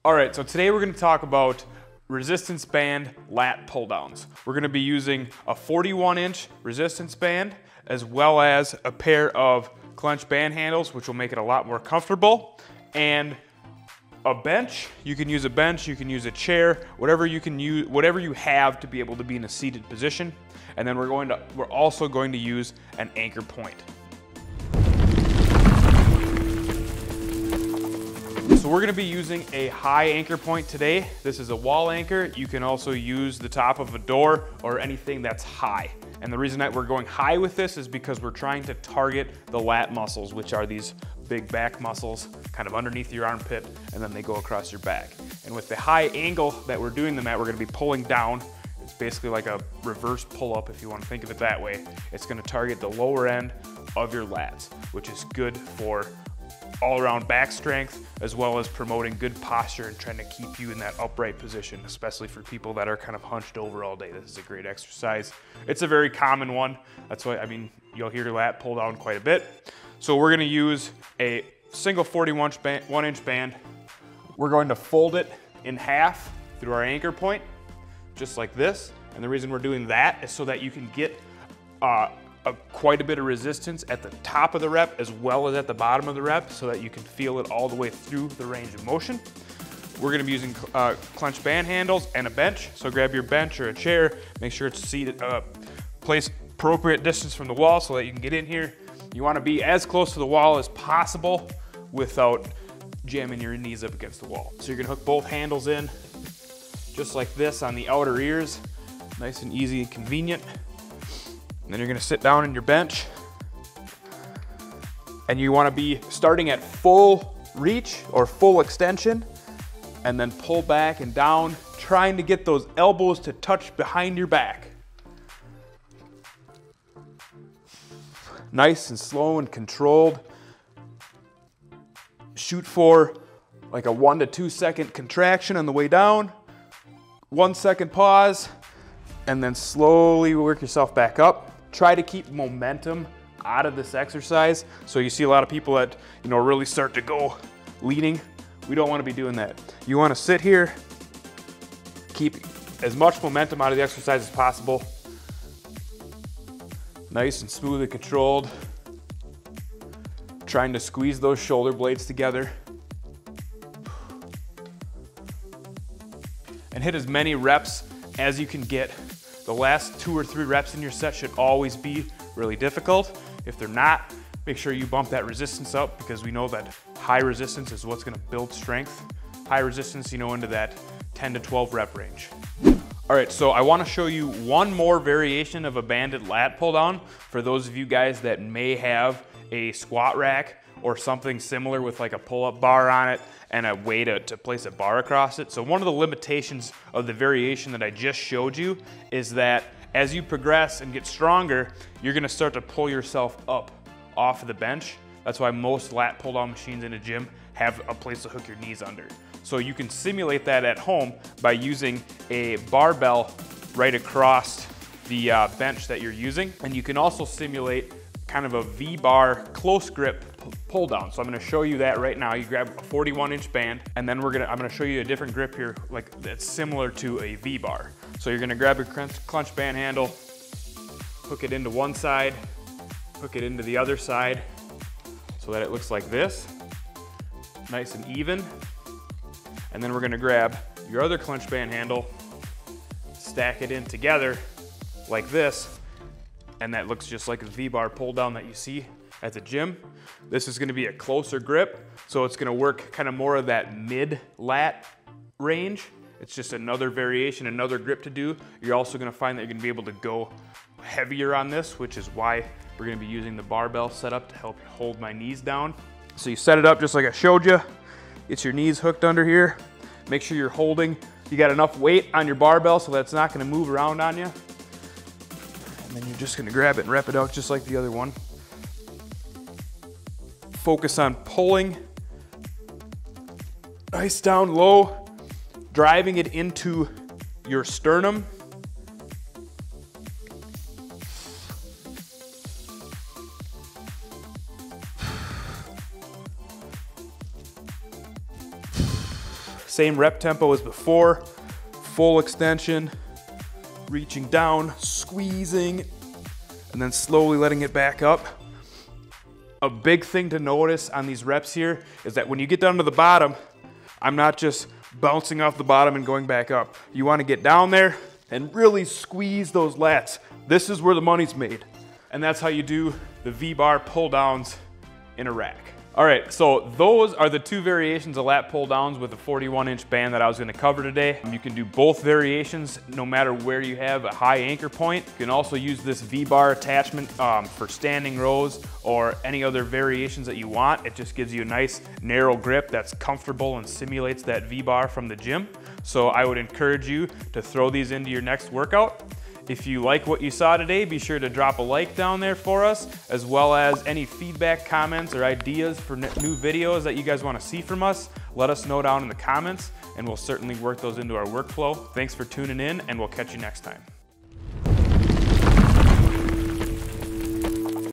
All right, so today we're gonna talk about resistance band lat pull downs. We're gonna be using a 41-inch resistance band as well as a pair of Clench band handles, which will make it a lot more comfortable, and a bench. You can use a bench, you can use a chair, whatever you can use, whatever you have to be able to be in a seated position. And then we're also going to use an anchor point. So we're gonna be using a high anchor point today. This is a wall anchor. You can also use the top of a door or anything that's high. And the reason that we're going high with this is because we're trying to target the lat muscles, which are these big back muscles kind of underneath your armpit, and then they go across your back. And with the high angle that we're doing them at, we're gonna be pulling down. It's basically like a reverse pull-up, if you want to think of it that way. It's gonna target the lower end of your lats, which is good for all-around back strength, as well as promoting good posture and trying to keep you in that upright position, especially for people that are kind of hunched over all day. This is a great exercise. It's a very common one. That's why, you'll hear lat pull down quite a bit. So we're gonna use a single 41-inch band. We're going to fold it in half through our anchor point, just like this. And the reason we're doing that is so that you can get quite a bit of resistance at the top of the rep as well as at the bottom of the rep, so that you can feel it all the way through the range of motion. We're gonna be using Clench band handles and a bench. So grab your bench or a chair, make sure it's seated, place appropriate distance from the wall so that you can get in here. You wanna be as close to the wall as possible without jamming your knees up against the wall. So you're gonna hook both handles in just like this on the outer ears. Nice and easy and convenient. And then you're gonna sit down in your bench, and you wanna be starting at full reach or full extension, and then pull back and down, trying to get those elbows to touch behind your back. Nice and slow and controlled. Shoot for like a 1 to 2 second contraction on the way down, 1 second pause, and then slowly work yourself back up. Try to keep momentum out of this exercise. So you see a lot of people that, really start to go leaning. We don't want to be doing that. You want to sit here, keep as much momentum out of the exercise as possible. Nice and smooth and controlled. Trying to squeeze those shoulder blades together. And hit as many reps as you can get. The last 2 or 3 reps in your set should always be really difficult. If they're not, make sure you bump that resistance up, because we know that high resistance is what's gonna build strength. High resistance, into that 10 to 12 rep range. All right, so I wanna show you one more variation of a banded lat pull down for those of you guys that may have a squat rack or something similar with like a pull-up bar on it and a way to place a bar across it. So one of the limitations of the variation that I just showed you is that as you progress and get stronger, you're gonna start to pull yourself up off of the bench. That's why most lat pull-down machines in a gym have a place to hook your knees under. So you can simulate that at home by using a barbell right across the bench that you're using. And you can also simulate kind of a V-bar close grip pull down. So I'm gonna show you that right now. You grab a 41-inch band, and then I'm gonna show you a different grip here, like that's similar to a V-bar. So you're gonna grab your Clench band handle, hook it into one side, hook it into the other side, so that it looks like this, nice and even. And then we're gonna grab your other Clench band handle, stack it in together like this, and that looks just like a V-bar pull down that you see at the gym. This is gonna be a closer grip, so it's gonna work kind of more of that mid-lat range. It's just another variation, another grip to do. You're also gonna find that you're gonna be able to go heavier on this, which is why we're gonna be using the barbell setup to help hold my knees down. So you set it up just like I showed you. Get your knees hooked under here. Make sure you got enough weight on your barbell so that it's not gonna move around on you. And then you're just gonna grab it and rep it out just like the other one. Focus on pulling nice down low, driving it into your sternum. Same rep tempo as before, full extension, reaching down, squeezing, and then slowly letting it back up. A big thing to notice on these reps here is that when you get down to the bottom, I'm not just bouncing off the bottom and going back up. You want to get down there and really squeeze those lats. This is where the money's made. And that's how you do the V-bar pull downs in a rack. All right, so those are the two variations of lat pull downs with a 41-inch band that I was gonna cover today. You can do both variations no matter where you have a high anchor point. You can also use this V-bar attachment for standing rows or any other variations that you want. It just gives you a nice narrow grip that's comfortable and simulates that V-bar from the gym. So I would encourage you to throw these into your next workout. If you like what you saw today, be sure to drop a like down there for us, as well as any feedback, comments, or ideas for new videos that you guys want to see from us. Let us know down in the comments, and we'll certainly work those into our workflow. Thanks for tuning in, and we'll catch you next time.